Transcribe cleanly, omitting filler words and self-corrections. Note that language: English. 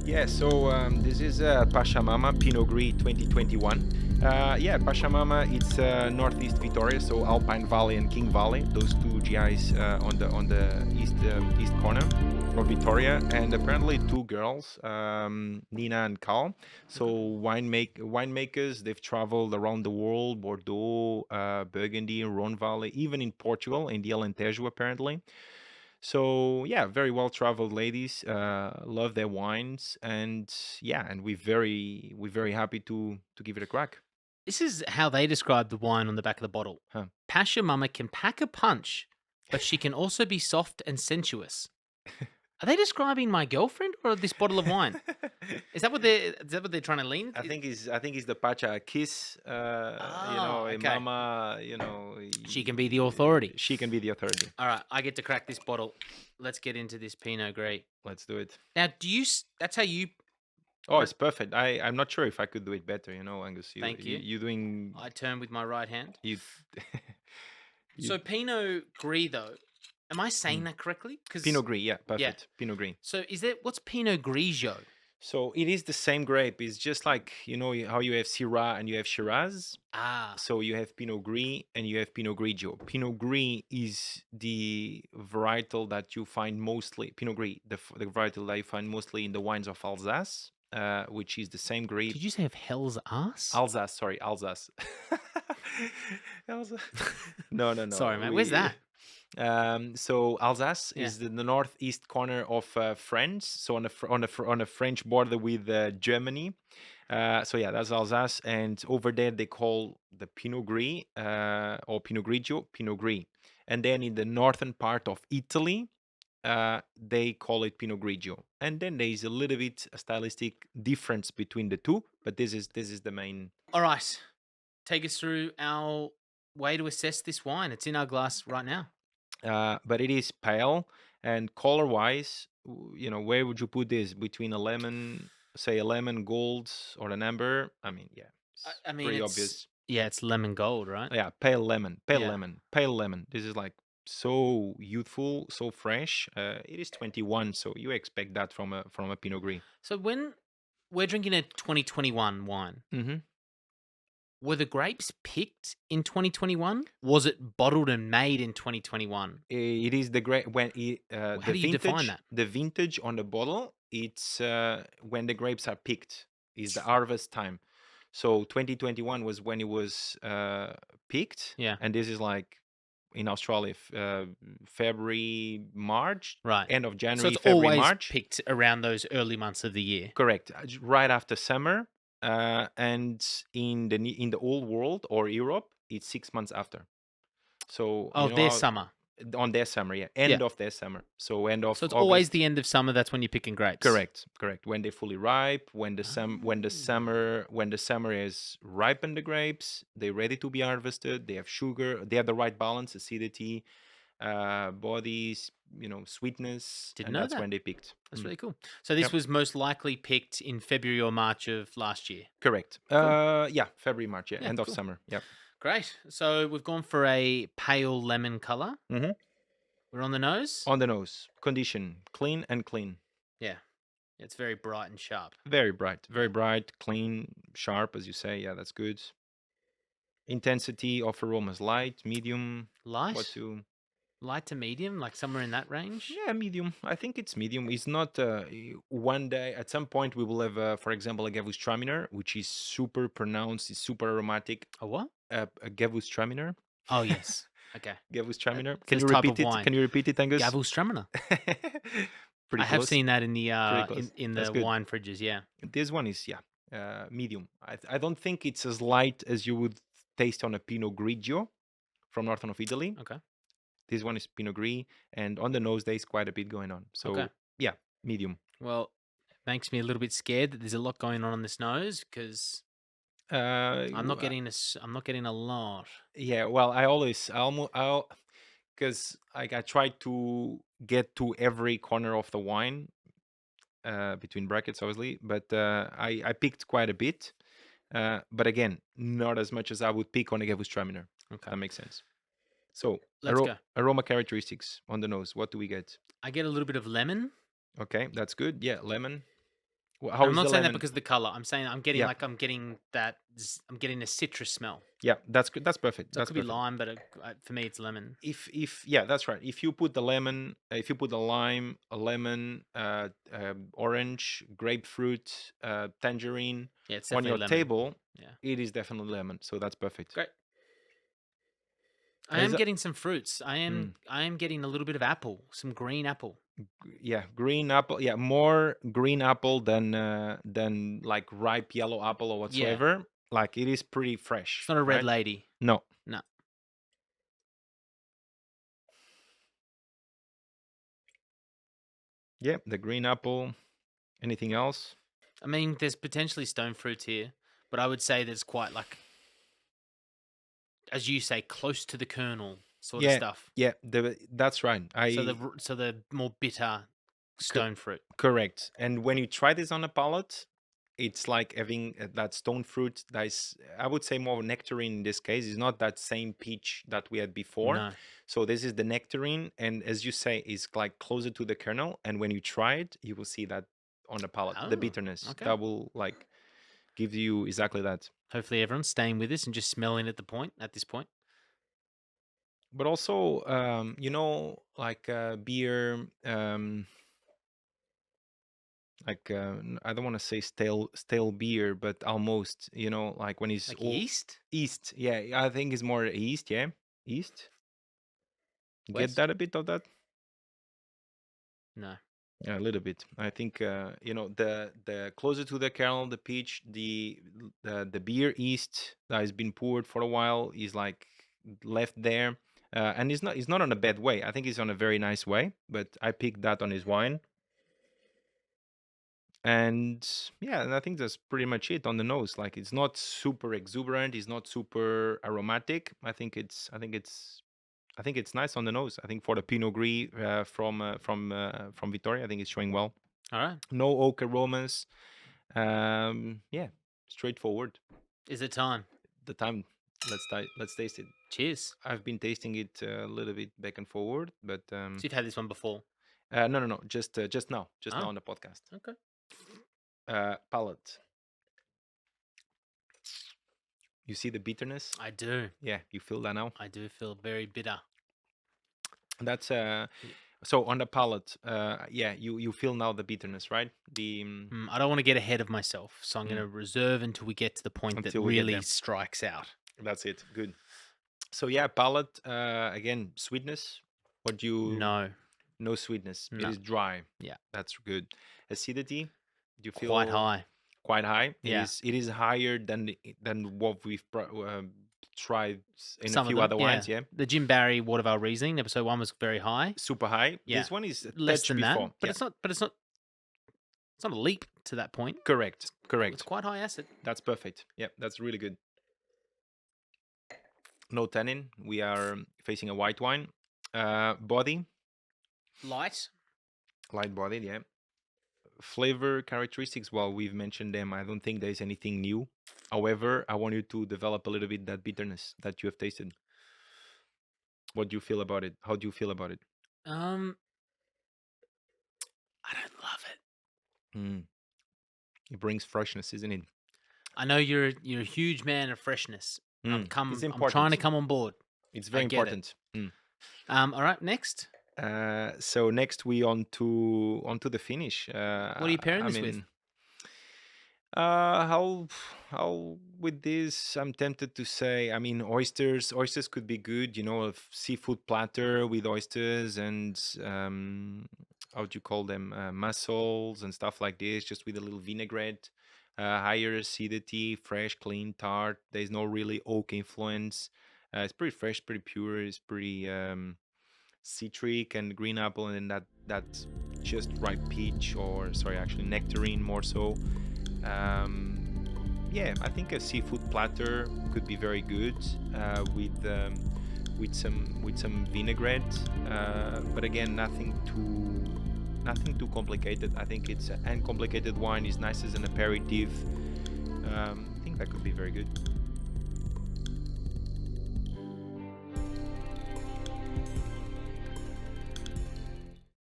Yeah, so this is Pachamama Pinot Gris 2021. Yeah, Pachamama, it's northeast Victoria, so Alpine Valley and King Valley, those two GIs on the east corner of Victoria, and apparently two girls, Nina and Carl. So winemakers, they've traveled around the world, Bordeaux, Burgundy, Rhone Valley, even in Portugal, in the Alentejo apparently. So yeah, very well traveled ladies, love their wines, and yeah, and we're very happy to give it a crack. This is how they describe the wine on the back of the bottle. Huh. Pasha Mama can pack a punch, but she can also be soft and sensuous. Are they describing my girlfriend or this bottle of wine? Is that what they're trying to lean? I think he's the Pacha kiss, Oh, a okay. mama, She can be the authority. she can be the authority. All right, I get to crack this bottle. Let's get into this Pinot Gris. Let's do it. Now, that's how you. Oh, it's perfect. I'm not sure if I could do it better, Angus. Thank you. You doing I turn with my right hand. you. you So Pinot Gris, though, am I saying that correctly? Because Pinot Gris, yeah, perfect. Pinot Gris. So what's Pinot Grigio? So it is the same grape. It's just like how you have Syrah and you have Shiraz. Ah, So you have Pinot Gris and you have Pinot Grigio. Pinot Gris is the varietal that you find mostly. Pinot Gris, the varietal that you find mostly in the wines of Alsace, which is the same grape. did you say of hell's ass? Alsace, sorry, Alsace. Alsace. No, no, no. Sorry, man. Where's that? So Alsace Yeah. is the northeast corner of France, so on a French border with Germany. So yeah, that's Alsace, and over there they call the Pinot Gris or Pinot Grigio Pinot Gris, and then in the northern part of Italy, they call it Pinot Grigio, and then there is a little bit a stylistic difference between the two, but this is the main. All right, take us through our way to assess this wine. It's in our glass right now. But it is pale, and color wise, where would you put this between a lemon, say a lemon gold or an amber? I mean, yeah, it's I mean, pretty it's obvious. it's lemon gold, right? Yeah, pale lemon, pale Yeah. lemon, pale lemon. This is like so youthful, so fresh. It is 21, so you expect that from a Pinot Gris. So when we're drinking a 2021 wine, Mm-hmm. were the grapes picked in 2021? Was it bottled and made in 2021? It is the great when How the do you define vintage, that? the vintage on the bottle. It's when the grapes are picked. Is the harvest time. So 2021 was when it was picked, Yeah. and this is like in Australia, February, March, Right. end of So January, it's February, always March. picked around those early months of the year. Correct, right after summer, and in the old world or Europe, it's 6 months after. So Oh, their summer. on their summer, yeah, Yeah. end of their summer. So end of So it's August. always the end of summer. That's when you're picking grapes. Correct. When they're fully ripe, when the Oh. summer has ripened the grapes, they're ready to be harvested. They have sugar. They have the right balance, acidity, bodies, sweetness, Didn't and know that's that. when they picked. That's really cool. So this Yep. was most likely picked in February or March of last year. Correct. Cool. Yeah, February, March, yeah, Yeah, end of cool. summer. Yep. Great. So we've gone for a pale lemon color. Mm-hmm. We're on the nose. On the nose, condition, clean and clean. Yeah. It's very bright and sharp. Very bright, clean, sharp, as you say. Yeah, that's good. Intensity of aromas, light, medium. Light? What to? Light to medium, like somewhere in that range? Yeah, medium. I think it's medium. It's not one day. At some point, we will have, for example, a Gewürztraminer, which is super pronounced. It's super aromatic. A what? A Gewürztraminer. Oh, yes. Okay. Gewürztraminer. It's Can you this type of repeat it? wine. Can you repeat it, Angus? Gewürztraminer. Pretty I have close. seen that in the close. in That's the good. wine fridges, yeah. This one is medium. I don't think it's as light as you would taste on a Pinot Grigio from northern of Italy. Okay. This one is Pinot Gris, and on the nose there is quite a bit going on. So Okay. yeah, medium. Well, it makes me a little bit scared that there's a lot going on this nose because I'm not getting a lot. Yeah, well, because I try to get to every corner of the wine, between brackets, obviously, but I picked quite a bit. But again, not as much as I would pick on a Gewürztraminer. Okay. That makes sense. So Let's go. aroma characteristics on the nose. What do we get? I get a little bit of lemon. Okay, that's good. Yeah, lemon. How I'm is not the saying that lemon? because of the color. I'm saying I'm getting Yeah. like I'm getting a citrus smell. Yeah, that's good. That's perfect. So it That's could be perfect. lime, but for me it's lemon. If yeah, that's right. If you put the lemon, if you put a lime, a lemon, orange, grapefruit, tangerine Yeah, it's on definitely your lemon. table, Yeah. it is definitely lemon. So that's perfect. Great. I Is am that- getting some fruits. I am getting a little bit of apple, some green apple. yeah, green apple. Yeah, more green apple than like ripe yellow apple or Yeah. whatsoever. Like it is pretty fresh. It's not a red right? lady. No. No. Yeah, the green apple. Anything else? I mean, there's potentially stone fruits here, but I would say there's quite like, as you say, close to the kernel sort of Yeah, stuff. yeah. That's right. So the more bitter stone fruit. Correct. And when you try this on a palate, it's like having that stone fruit that is, I would say, more nectarine in this case. It's not that same peach that we had before. No. So this is the nectarine, and as you say, it's like closer to the kernel. And when you try it, you will see that on the palate, the Oh, bitterness okay. that will like give you exactly that. Hopefully everyone's staying with us and just smelling at this point. But also, like beer. Like I don't want to say stale beer, but almost, like when it's Like all yeast? east. Yeah, I think it's more east. Yeah, east. Get West? that, a bit of that. No. Yeah, a little bit. I think the closer to the kernel, the peach, the beer yeast that has been poured for a while is like left there, and it's not on a bad way. I think it's on a very nice way. But I picked that on his wine. And yeah, and I think that's pretty much it on the nose. Like it's not super exuberant, it's not super aromatic. I think it's nice on the nose. I think for the Pinot Gris from Vittoria, I think it's showing well. All right. No oak aromas. Yeah, straightforward. Is it time? The time. Let's taste it. Cheers. I've been tasting it a little bit back and forward, but So you've had this one before? no, just now, Oh. on the podcast. Okay. Palate. You see the bitterness? I do. Yeah, you feel that now? I do feel very bitter. That's so on the palate, yeah, you feel now the bitterness, right? I don't want to get ahead of myself, so I'm going to reserve until we get to the point Until that we get really there. strikes out. That's it. Good. So yeah, palate, again, sweetness. What do you No sweetness. No. It is dry. Yeah. That's good. Acidity, do you feel Quite high. Quite high? Yeah. It is higher than what we've tried in Some a of few them, other wines, yeah. The Jim Barry Watervale Riesling, episode 1 was very high. Super high. Yeah. This one is a Less touch than before. that, but it's not a leap to that point. Correct. It's quite high acid. That's perfect. Yeah, that's really good. No tannin. We are facing a white wine. Body, Light. light bodied, yeah. Flavor characteristics, well, we've mentioned them. I don't think there's anything new. However, I want you to develop a little bit that bitterness that you have tasted. What do you feel about it? How do you feel about it? I don't love it. It brings freshness, isn't it? I know you're a huge man of freshness. I'm It's important. trying to come on board. It's very I get it. important. All right, next. So next we on to the finish. What are you pairing this with? How with this? I'm tempted to say. I mean, oysters. Oysters could be good. A seafood platter with oysters and how do you call them? Mussels and stuff like this, just with a little vinaigrette. Higher acidity, fresh, clean, tart. There's no really oak influence. It's pretty fresh, pretty pure. It's pretty citric and green apple, and then that's just ripe peach, or sorry, actually nectarine more so. Yeah, I think a seafood platter could be very good with some vinaigrette, but again, nothing too complicated. I think it's an uncomplicated wine. Is nice as an aperitif. I think that could be very good.